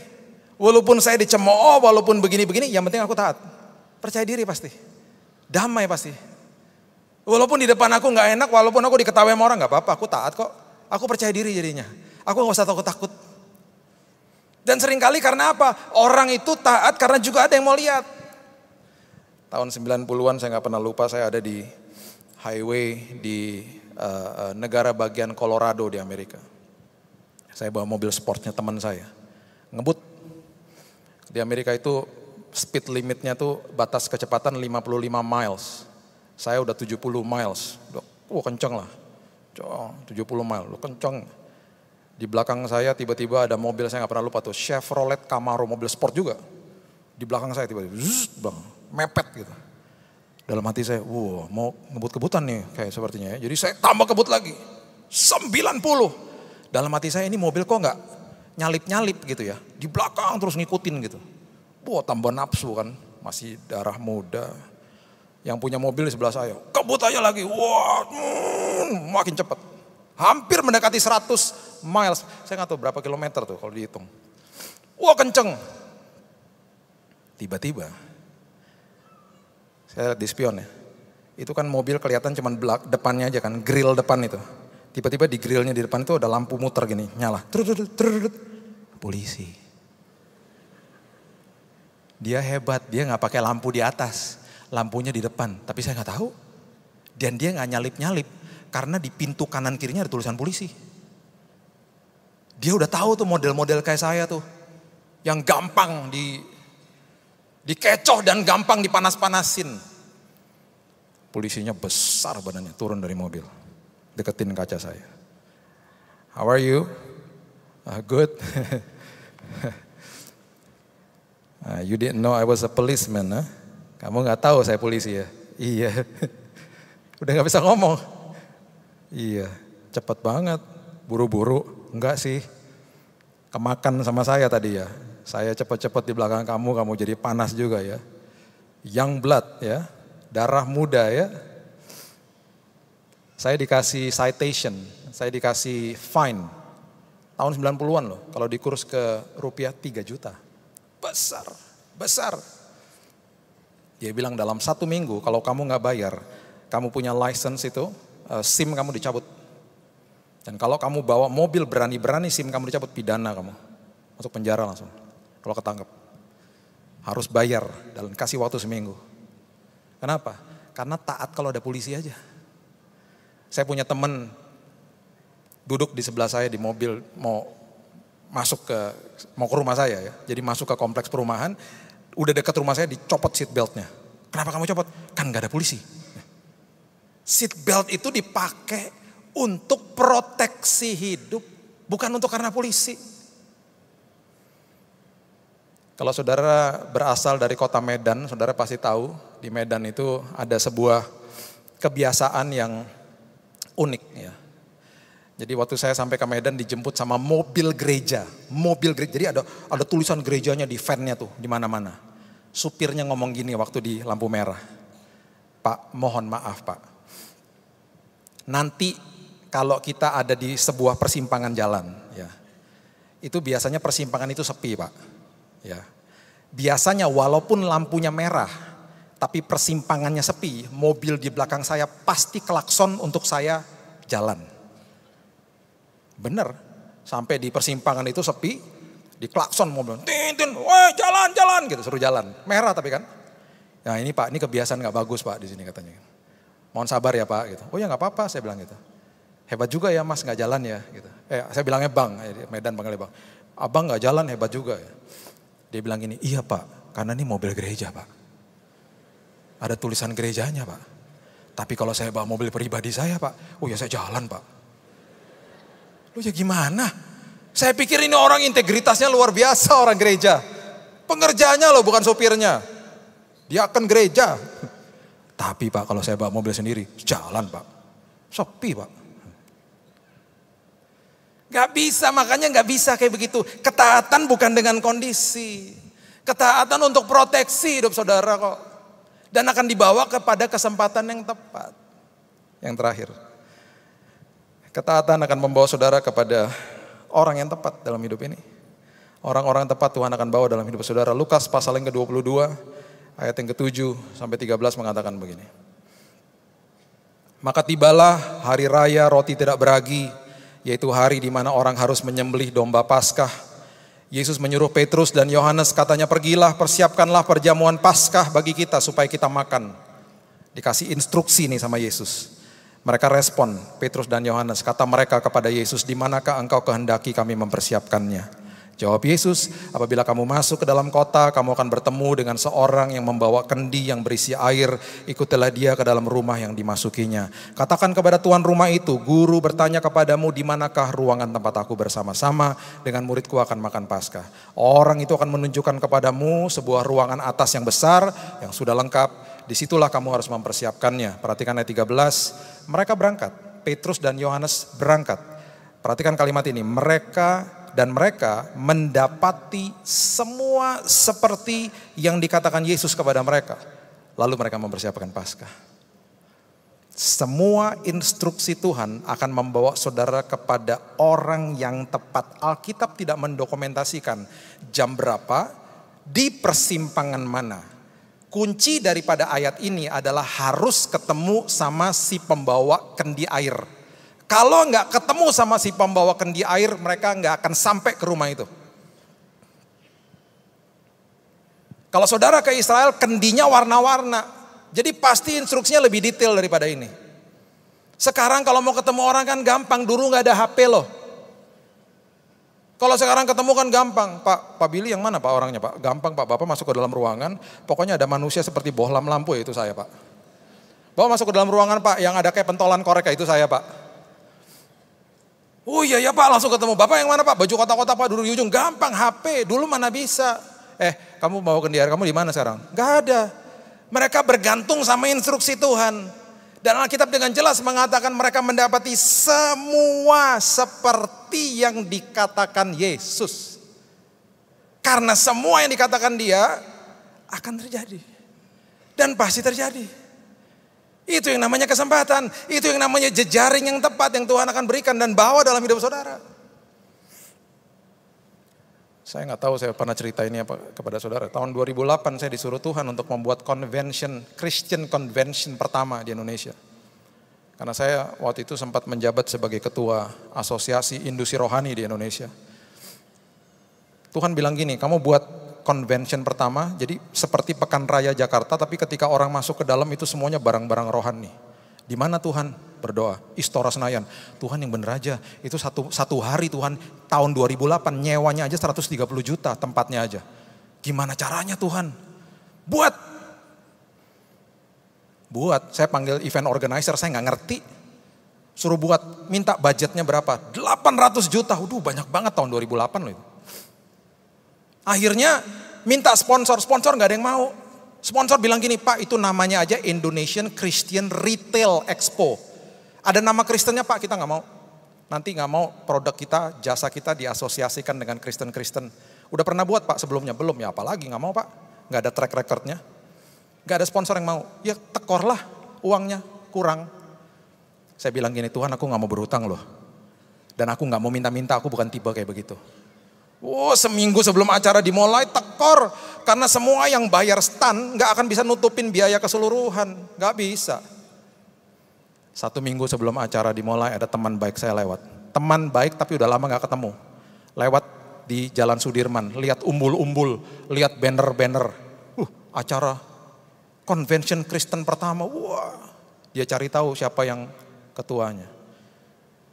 Walaupun saya dicemooh, walaupun begini-begini, yang penting aku taat. Percaya diri pasti. Damai pasti. Walaupun di depan aku gak enak, walaupun aku diketahui sama orang, gak apa-apa, aku taat kok. Aku percaya diri jadinya. Aku gak usah takut-takut. Dan seringkali karena apa? Orang itu taat karena juga ada yang mau lihat. Tahun 90-an saya gak pernah lupa, saya ada di highway di negara bagian Colorado di Amerika. Saya bawa mobil sportnya teman saya, ngebut. Di Amerika itu speed limitnya tuh batas kecepatan 55 miles. Saya udah 70 miles, kenceng lah. 70 miles, kenceng. Di belakang saya tiba-tiba ada mobil, saya gak pernah lupa tuh, Chevrolet Camaro, mobil sport juga. Di belakang saya tiba-tiba, mepet gitu. Dalam hati saya, mau ngebut-kebutan nih kayak sepertinya ya. Jadi saya tambah kebut lagi, 90. Dalam hati saya ini mobil kok gak nyalip-nyalip gitu ya. Di belakang terus ngikutin gitu. Tambah nafsu kan, masih darah muda. Yang punya mobil di sebelah saya, kebut aja lagi. Makin cepat. Hampir mendekati 100 miles. Saya gak tahu berapa kilometer tuh kalau dihitung. Kenceng. Tiba-tiba, saya lihat di spion ya. Itu kan mobil kelihatan cuman depannya aja kan, grill depan itu. Tiba-tiba di grillnya di depan itu ada lampu muter gini, nyala. Polisi. Dia hebat, dia nggak pakai lampu di atas, lampunya di depan. Tapi saya nggak tahu. Dan dia nggak nyalip-nyalip karena di pintu kanan kirinya ada tulisan polisi. Dia udah tahu tuh model-model kayak saya tuh, yang gampang dikecoh dan gampang dipanas-panasin. Polisinya besar badannya, turun dari mobil. Deketin kaca saya. How are you? Good. You didn't know I was a policeman, huh? Kamu gak tahu saya polisi ya? Iya. Udah gak bisa ngomong. Iya, cepet banget. Buru-buru. Enggak sih. Kemakan sama saya tadi ya. Saya cepet-cepet di belakang kamu jadi panas juga ya. Young blood ya. Darah muda ya. Saya dikasih citation, saya dikasih fine. Tahun 90-an loh, kalau dikurs ke rupiah 3 juta. Besar. Dia bilang dalam 1 minggu kalau kamu gak bayar, kamu punya license itu, SIM kamu dicabut. Dan kalau kamu bawa mobil berani-berani SIM kamu dicabut, pidana kamu. Masuk penjara langsung, kalau ketangkep. Harus bayar dan kasih waktu 1 minggu. Kenapa? Karena taat kalau ada polisi aja. Saya punya teman duduk di sebelah saya di mobil mau ke rumah saya ya. Jadi masuk ke kompleks perumahan, udah dekat rumah saya dicopot seat beltnya. Kenapa kamu copot? Kan gak ada polisi. Seat belt itu dipakai untuk proteksi hidup, bukan untuk karena polisi. Kalau saudara berasal dari kota Medan, saudara pasti tahu di Medan itu ada sebuah kebiasaan yang unik ya. Jadi waktu saya sampai ke Medan dijemput sama mobil gereja. Jadi ada tulisan gerejanya di van-nya tuh di mana-mana. Supirnya ngomong gini waktu di lampu merah. Pak, mohon maaf Pak. Nanti kalau kita ada di sebuah persimpangan jalan ya. Itu biasanya persimpangan itu sepi Pak. Ya. Biasanya walaupun lampunya merah tapi persimpangannya sepi, mobil di belakang saya pasti klakson untuk saya jalan. Bener, sampai di persimpangan itu sepi, di klakson mobil, tin, woi jalan gitu, suruh jalan. Merah tapi kan. Nah ini Pak, ini kebiasaan gak bagus Pak di sini katanya. Mohon sabar ya Pak gitu. Oh ya gak apa-apa saya bilang gitu. Hebat juga ya Mas gak jalan ya gitu. Saya bilangnya Bang, Medan panggilnya Bang. Abang gak jalan hebat juga ya. Dia bilang gini, iya Pak, karena ini mobil gereja Pak. Ada tulisan gerejanya Pak. Tapi kalau saya bawa mobil pribadi saya Pak, oh ya saya jalan Pak. Lu ya gimana? Saya pikir ini orang integritasnya luar biasa orang gereja. Pengerjanya loh bukan sopirnya. Dia akan gereja. Tapi Pak kalau saya bawa mobil sendiri, jalan Pak. Sepi Pak. Gak bisa, makanya gak bisa kayak begitu. Ketaatan bukan dengan kondisi. Ketaatan untuk proteksi hidup saudara kok. Dan akan dibawa kepada kesempatan yang tepat. Yang terakhir. Ketaatan akan membawa saudara kepada orang yang tepat dalam hidup ini. Orang-orang tepat Tuhan akan bawa dalam hidup saudara. Lukas pasal yang ke-22 ayat yang ke-7 sampai 13 mengatakan begini. Maka tibalah hari raya roti tidak beragi, yaitu hari di mana orang harus menyembelih domba Paskah. Yesus menyuruh Petrus dan Yohanes, katanya pergilah persiapkanlah perjamuan Paskah bagi kita supaya kita makan. Dikasih instruksi nih sama Yesus. Mereka respon, Petrus dan Yohanes, kata mereka kepada Yesus, di manakah engkau kehendaki kami mempersiapkannya? Jawab Yesus, apabila kamu masuk ke dalam kota, kamu akan bertemu dengan seorang yang membawa kendi yang berisi air, ikutilah dia ke dalam rumah yang dimasukinya. Katakan kepada tuan rumah itu, guru bertanya kepadamu, di manakah ruangan tempat aku bersama-sama dengan muridku akan makan Paskah. Orang itu akan menunjukkan kepadamu sebuah ruangan atas yang besar, yang sudah lengkap, disitulah kamu harus mempersiapkannya. Perhatikan ayat 13, mereka berangkat, Petrus dan Yohanes berangkat. Perhatikan kalimat ini, mereka mendapati semua seperti yang dikatakan Yesus kepada mereka. Lalu mereka mempersiapkan Paskah. Semua instruksi Tuhan akan membawa saudara kepada orang yang tepat. Alkitab tidak mendokumentasikan jam berapa, di persimpangan mana. Kunci daripada ayat ini adalah harus ketemu sama si pembawa kendi air. Kalau nggak ketemu sama si pembawa kendi air, mereka nggak akan sampai ke rumah itu. Kalau saudara ke Israel, kendinya warna-warna. Jadi pasti instruksinya lebih detail daripada ini. Sekarang kalau mau ketemu orang kan gampang, dulu nggak ada HP loh. Kalau sekarang ketemu kan gampang, Pak Billy yang mana Pak orangnya Pak? Gampang Pak, Bapak masuk ke dalam ruangan, pokoknya ada manusia seperti bohlam lampu ya itu saya Pak. Bapak masuk ke dalam ruangan Pak, yang ada kayak pentolan korek itu saya Pak. Oh iya ya Pak, langsung ketemu. Bapak yang mana Pak? Baju kotak-kotak Pak, duduk di ujung. Gampang, HP, dulu mana bisa. Kamu bawa kendi air, kamu di mana sekarang? Gak ada. Mereka bergantung sama instruksi Tuhan. Dan Alkitab dengan jelas mengatakan mereka mendapati semua seperti yang dikatakan Yesus. Karena semua yang dikatakan dia akan terjadi. Dan pasti terjadi. Itu yang namanya kesempatan. Itu yang namanya jejaring yang tepat yang Tuhan akan berikan dan bawa dalam hidup saudara. Saya nggak tahu saya pernah cerita ini apa kepada saudara. Tahun 2008 saya disuruh Tuhan untuk membuat convention, Christian convention pertama di Indonesia. Karena saya waktu itu sempat menjabat sebagai ketua asosiasi industri rohani di Indonesia. Tuhan bilang gini, kamu buat convention pertama, jadi seperti Pekan Raya Jakarta, tapi ketika orang masuk ke dalam itu semuanya barang-barang rohani. Di mana Tuhan? Berdoa, Istora Senayan. Tuhan yang bener aja, itu satu hari Tuhan, tahun 2008 nyewanya aja 130 juta tempatnya aja. Gimana caranya Tuhan? Buat, saya panggil event organizer, saya nggak ngerti. Suruh buat, minta budgetnya berapa? 800 juta, banyak banget tahun 2008 loh itu. Akhirnya minta sponsor nggak ada yang mau. Sponsor bilang gini, Pak itu namanya aja Indonesian Christian Retail Expo. Ada nama Kristennya Pak, kita nggak mau. Nanti nggak mau produk kita, jasa kita diasosiasikan dengan Kristen. Udah pernah buat Pak sebelumnya? Belum, ya apalagi nggak mau Pak. Nggak ada track recordnya. Nggak ada sponsor yang mau. Ya tekorlah uangnya, kurang. Saya bilang gini, Tuhan aku nggak mau berhutang loh. Dan aku nggak mau minta-minta, aku bukan tipe kayak begitu. Seminggu sebelum acara dimulai tekor. Karena semua yang bayar stand nggak akan bisa nutupin biaya keseluruhan. Nggak bisa. 1 minggu sebelum acara dimulai ada teman baik saya lewat. Teman baik tapi udah lama gak ketemu. Lewat di Jalan Sudirman, lihat umbul-umbul, lihat banner-banner. Acara convention Kristen pertama. Dia cari tahu siapa yang ketuanya.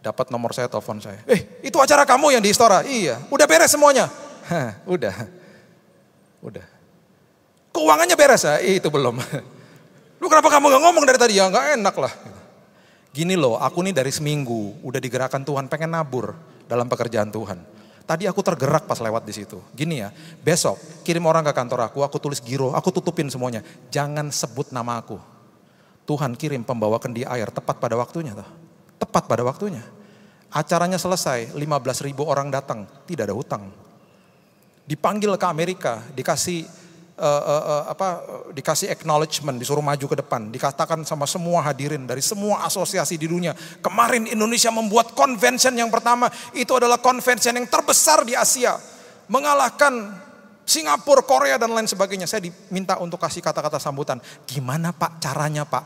Dapat nomor saya, telepon saya. Itu acara kamu yang di Istora? Iya. Udah beres semuanya? Udah. Keuangannya beres ya? Itu belum. Lu kenapa kamu gak ngomong dari tadi? Ya gak enak lah. Gini loh, aku nih dari seminggu udah digerakkan Tuhan pengen nabur dalam pekerjaan Tuhan. Tadi aku tergerak pas lewat di situ. Gini ya, besok kirim orang ke kantor aku tulis giro, aku tutupin semuanya. Jangan sebut nama aku. Tuhan kirim pembawa kendi air tepat pada waktunya. Tepat pada waktunya. Acaranya selesai, 15.000 orang datang, tidak ada hutang. Dipanggil ke Amerika, dikasih acknowledgement, disuruh maju ke depan, dikatakan sama semua hadirin dari semua asosiasi di dunia. Kemarin Indonesia membuat convention yang pertama, itu adalah convention yang terbesar di Asia, mengalahkan Singapura, Korea dan lain sebagainya. Saya diminta untuk kasih kata-kata sambutan. Gimana Pak caranya Pak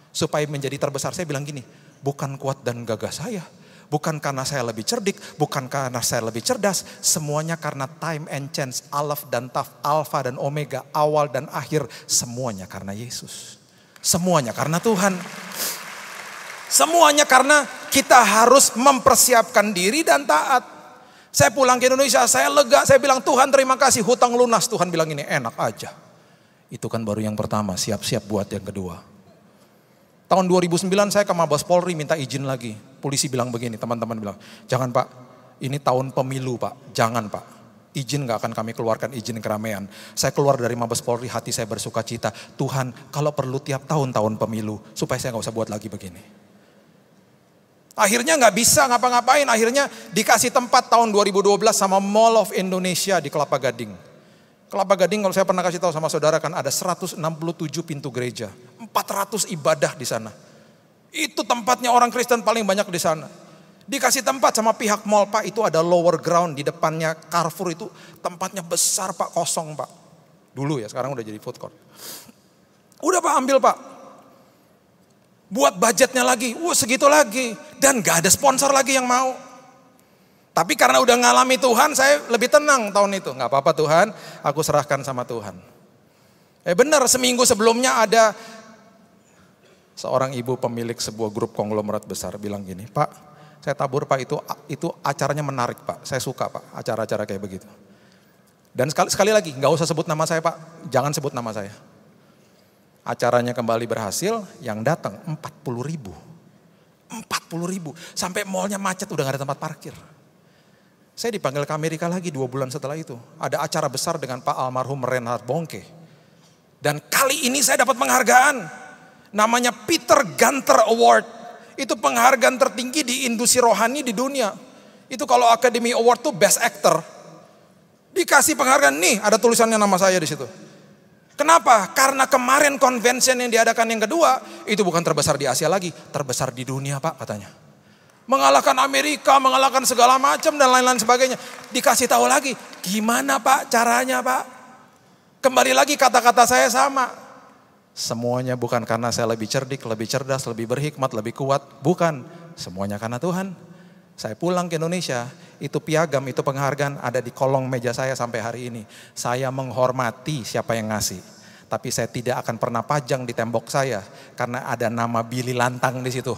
supaya menjadi terbesar? Saya bilang gini, bukan kuat dan gagah saya. Bukan karena saya lebih cerdik, bukan karena saya lebih cerdas, semuanya karena time and chance, alaf dan taf, alfa dan omega, awal dan akhir, semuanya karena Yesus. Semuanya karena Tuhan. Semuanya karena kita harus mempersiapkan diri dan taat. Saya pulang ke Indonesia, saya lega, saya bilang Tuhan terima kasih, hutang lunas. Tuhan bilang ini enak aja. Itu kan baru yang pertama, siap-siap buat yang kedua. Tahun 2009 saya ke Mabes Polri minta izin lagi. Polisi bilang begini, teman-teman bilang, jangan Pak, ini tahun pemilu Pak, jangan Pak. Izin gak akan kami keluarkan, izin keramaian. Saya keluar dari Mabes Polri, hati saya bersuka cita. Tuhan, kalau perlu tiap tahun pemilu, supaya saya gak usah buat lagi begini. Akhirnya gak bisa ngapa-ngapain, akhirnya dikasih tempat tahun 2012 sama Mall of Indonesia di Kelapa Gading. Kelapa Gading kalau saya pernah kasih tahu sama saudara kan ada 167 pintu gereja. 400 ibadah di sana. Itu tempatnya orang Kristen paling banyak di sana. Dikasih tempat sama pihak mall Pak, itu ada lower ground di depannya Carrefour itu tempatnya besar Pak, kosong Pak. Dulu ya, sekarang udah jadi food court. Udah Pak, ambil Pak. Buat budgetnya lagi, segitu lagi. Dan gak ada sponsor lagi yang mau. Tapi karena udah ngalami Tuhan, saya lebih tenang tahun itu. Gak apa-apa Tuhan, aku serahkan sama Tuhan. Benar, seminggu sebelumnya ada seorang ibu pemilik sebuah grup konglomerat besar bilang gini, Pak, saya tabur Pak, itu acaranya menarik Pak, saya suka Pak, acara-acara kayak begitu. Dan sekali lagi, gak usah sebut nama saya Pak, jangan sebut nama saya. Acaranya kembali berhasil, yang datang 40 ribu. 40 ribu, sampai mallnya macet udah gak ada tempat parkir. Saya dipanggil ke Amerika lagi 2 bulan setelah itu. Ada acara besar dengan Pak almarhum Reinhard Bonnke. Dan kali ini saya dapat penghargaan. Namanya Peter Gunter Award. Itu penghargaan tertinggi di industri rohani di dunia. Itu kalau Academy Award tuh Best Actor. Dikasih penghargaan, nih ada tulisannya nama saya di situ. Kenapa? Karena kemarin convention yang diadakan yang kedua, itu bukan terbesar di Asia lagi, terbesar di dunia Pak katanya. Mengalahkan Amerika, mengalahkan segala macam dan lain-lain sebagainya. Dikasih tahu lagi, gimana Pak caranya Pak? Kembali lagi kata-kata saya sama. Semuanya bukan karena saya lebih cerdik, lebih cerdas, lebih berhikmat, lebih kuat. Bukan, semuanya karena Tuhan. Saya pulang ke Indonesia, itu piagam, itu penghargaan ada di kolong meja saya sampai hari ini. Saya menghormati siapa yang ngasih. Tapi saya tidak akan pernah pajang di tembok saya karena ada nama Billy Lantang di situ.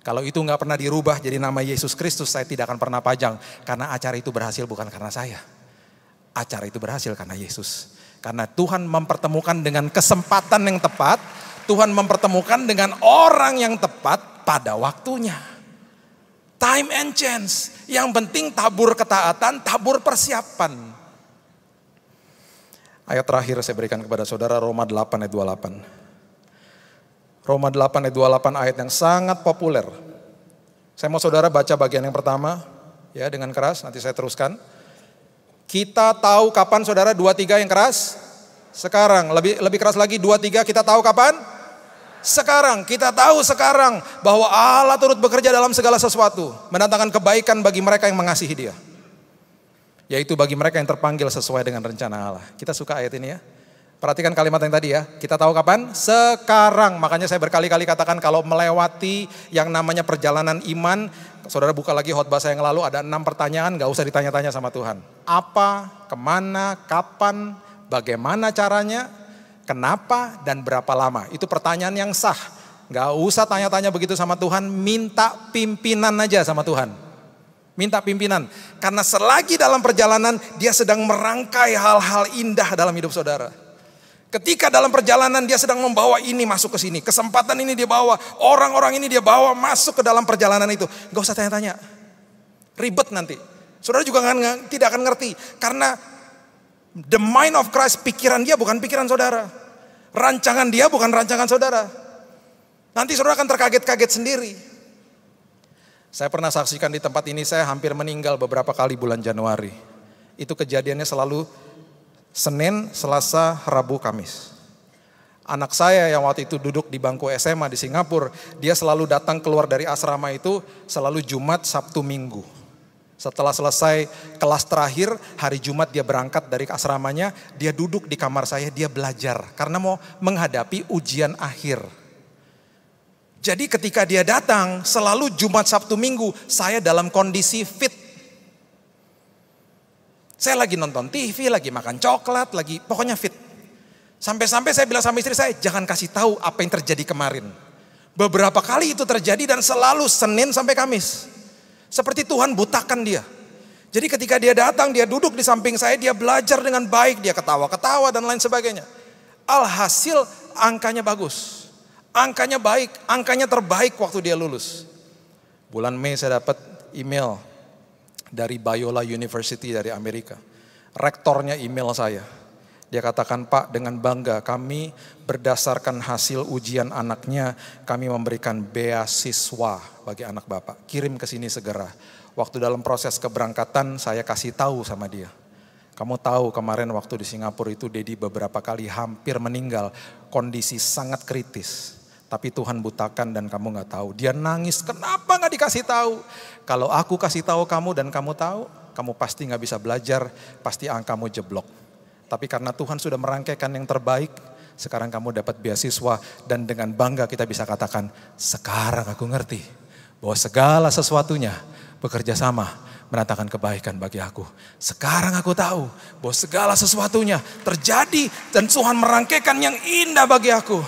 Kalau itu nggak pernah dirubah jadi nama Yesus Kristus, saya tidak akan pernah pajang. Karena acara itu berhasil bukan karena saya. Acara itu berhasil karena Yesus. Karena Tuhan mempertemukan dengan kesempatan yang tepat. Tuhan mempertemukan dengan orang yang tepat pada waktunya. Time and chance. Yang penting tabur ketaatan, tabur persiapan. Ayat terakhir saya berikan kepada saudara, Roma 8 ayat 28. Roma 8 ayat 28 ayat yang sangat populer. Saya mau saudara baca bagian yang pertama ya dengan keras, nanti saya teruskan. Kita tahu kapan saudara 2-3 yang keras? Sekarang, lebih keras lagi 2-3 kita tahu kapan? Sekarang, kita tahu sekarang bahwa Allah turut bekerja dalam segala sesuatu, mendatangkan kebaikan bagi mereka yang mengasihi Dia. Yaitu bagi mereka yang terpanggil sesuai dengan rencana Allah. Kita suka ayat ini ya. Perhatikan kalimat yang tadi ya. Kita tahu kapan? Sekarang. Makanya saya berkali-kali katakan kalau melewati yang namanya perjalanan iman, saudara buka lagi khotbah saya yang lalu, ada 6 pertanyaan, gak usah ditanya-tanya sama Tuhan. Apa, kemana, kapan, bagaimana caranya, kenapa, dan berapa lama. Itu pertanyaan yang sah. Gak usah tanya-tanya begitu sama Tuhan, minta pimpinan aja sama Tuhan. Minta pimpinan. Karena selagi dalam perjalanan, dia sedang merangkai hal-hal indah dalam hidup saudara. Ketika dalam perjalanan dia sedang membawa ini masuk ke sini. Kesempatan ini dia bawa, orang-orang ini dia bawa masuk ke dalam perjalanan itu. Gak usah tanya-tanya. Ribet nanti. Saudara juga tidak akan ngerti. Karena the mind of Christ, pikiran dia bukan pikiran saudara. Rancangan dia bukan rancangan saudara. Nanti saudara akan terkaget-kaget sendiri. Saya pernah saksikan di tempat ini, saya hampir meninggal beberapa kali bulan Januari. Itu kejadiannya selalu Senin, Selasa, Rabu, Kamis. Anak saya yang waktu itu duduk di bangku SMA di Singapura, dia selalu datang keluar dari asrama itu selalu Jumat, Sabtu, Minggu. Setelah selesai kelas terakhir, hari Jumat dia berangkat dari asramanya, dia duduk di kamar saya, dia belajar. Karena mau menghadapi ujian akhir. Jadi ketika dia datang, selalu Jumat, Sabtu, Minggu, saya dalam kondisi fit. Saya lagi nonton TV, lagi makan coklat, lagi pokoknya fit. Sampai-sampai saya bilang sama istri saya, jangan kasih tahu apa yang terjadi kemarin. Beberapa kali itu terjadi dan selalu Senin sampai Kamis. Seperti Tuhan butakan dia. Jadi ketika dia datang, dia duduk di samping saya, dia belajar dengan baik, dia ketawa-ketawa dan lain sebagainya. Alhasil angkanya bagus. Angkanya baik, angkanya terbaik waktu dia lulus. Bulan Mei saya dapat email dari Biola University dari Amerika. Rektornya email saya. Dia katakan, Pak, dengan bangga kami berdasarkan hasil ujian anaknya, kami memberikan beasiswa bagi anak Bapak. Kirim ke sini segera. Waktu dalam proses keberangkatan saya kasih tahu sama dia. Kamu tahu kemarin waktu di Singapura itu Dedi beberapa kali hampir meninggal. Kondisi sangat kritis. Tapi Tuhan butakan dan kamu gak tahu. Dia nangis, kenapa gak dikasih tahu? Kalau aku kasih tahu kamu dan kamu tahu, kamu pasti gak bisa belajar, pasti angkamu jeblok. Tapi karena Tuhan sudah merangkaikan yang terbaik, Sekarang kamu dapat beasiswa dan dengan bangga kita bisa katakan, sekarang aku ngerti bahwa segala sesuatunya bekerja sama mendatangkan kebaikan bagi aku. Sekarang aku tahu bahwa segala sesuatunya terjadi dan Tuhan merangkaikan yang indah bagi aku.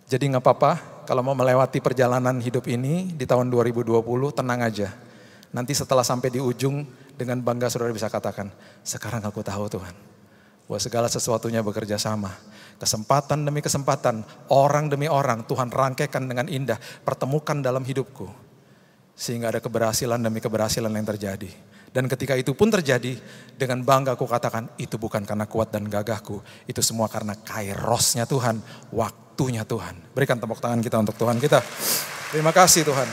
Jadi gak apa-apa kalau mau melewati perjalanan hidup ini di tahun 2020, tenang aja. Nanti setelah sampai di ujung dengan bangga saudara bisa katakan, sekarang aku tahu Tuhan, bahwa segala sesuatunya bekerja sama. Kesempatan demi kesempatan, orang demi orang, Tuhan rangkaikan dengan indah, pertemukan dalam hidupku. Sehingga ada keberhasilan demi keberhasilan yang terjadi. Dan ketika itu pun terjadi, dengan bangga aku katakan, itu bukan karena kuat dan gagahku. Itu semua karena kairosnya Tuhan, waktunya Tuhan. Berikan tepuk tangan kita untuk Tuhan kita. Terima kasih Tuhan.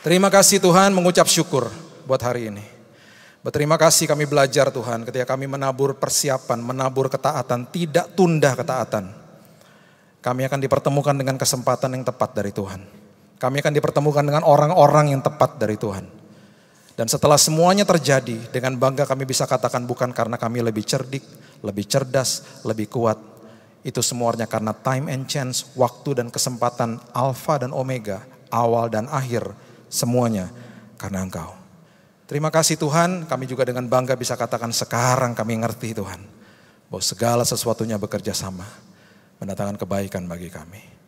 Terima kasih Tuhan, mengucap syukur buat hari ini. Berterima kasih kami belajar Tuhan ketika kami menabur persiapan, menabur ketaatan, tidak tunda ketaatan. Kami akan dipertemukan dengan kesempatan yang tepat dari Tuhan. Kami akan dipertemukan dengan orang-orang yang tepat dari Tuhan. Dan setelah semuanya terjadi, dengan bangga kami bisa katakan bukan karena kami lebih cerdik, lebih cerdas, lebih kuat. Itu semuanya karena time and chance, waktu dan kesempatan, alfa dan omega, awal dan akhir, semuanya karena Engkau. Terima kasih Tuhan, kami juga dengan bangga bisa katakan sekarang kami ngerti Tuhan, bahwa segala sesuatunya bekerja sama, mendatangkan kebaikan bagi kami.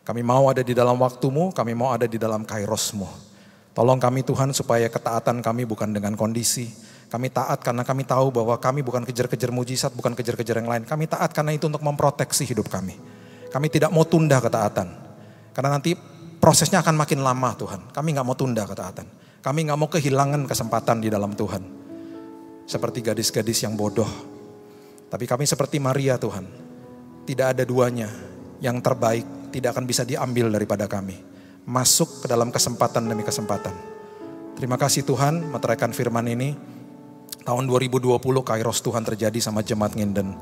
Kami mau ada di dalam waktu-Mu, kami mau ada di dalam kairos-Mu. Tolong kami Tuhan supaya ketaatan kami bukan dengan kondisi. Kami taat karena kami tahu bahwa kami bukan kejar-kejar mujizat, bukan kejar-kejar yang lain. Kami taat karena itu untuk memproteksi hidup kami. Kami tidak mau tunda ketaatan. Karena nanti prosesnya akan makin lama Tuhan. Kami gak mau tunda ketaatan. Kami gak mau kehilangan kesempatan di dalam Tuhan. Seperti gadis-gadis yang bodoh. Tapi kami seperti Maria Tuhan. Tidak ada duanya. Yang terbaik tidak akan bisa diambil daripada kami. Masuk ke dalam kesempatan demi kesempatan. Terima kasih Tuhan, meteraikan firman ini. Tahun 2020 kairos Tuhan terjadi sama jemaat Nginden.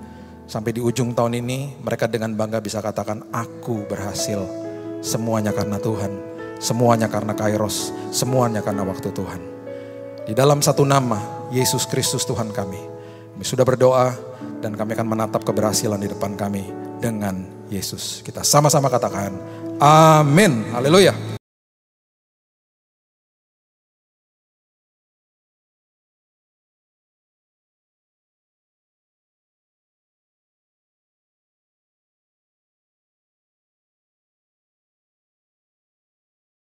Sampai di ujung tahun ini mereka dengan bangga bisa katakan, aku berhasil. Semuanya karena Tuhan. Semuanya karena kairos. Semuanya karena waktu Tuhan. Di dalam satu nama, Yesus Kristus Tuhan kami. Kami sudah berdoa dan kami akan menatap keberhasilan di depan kami dengan Yesus. Kita sama-sama katakan, amin. Haleluya.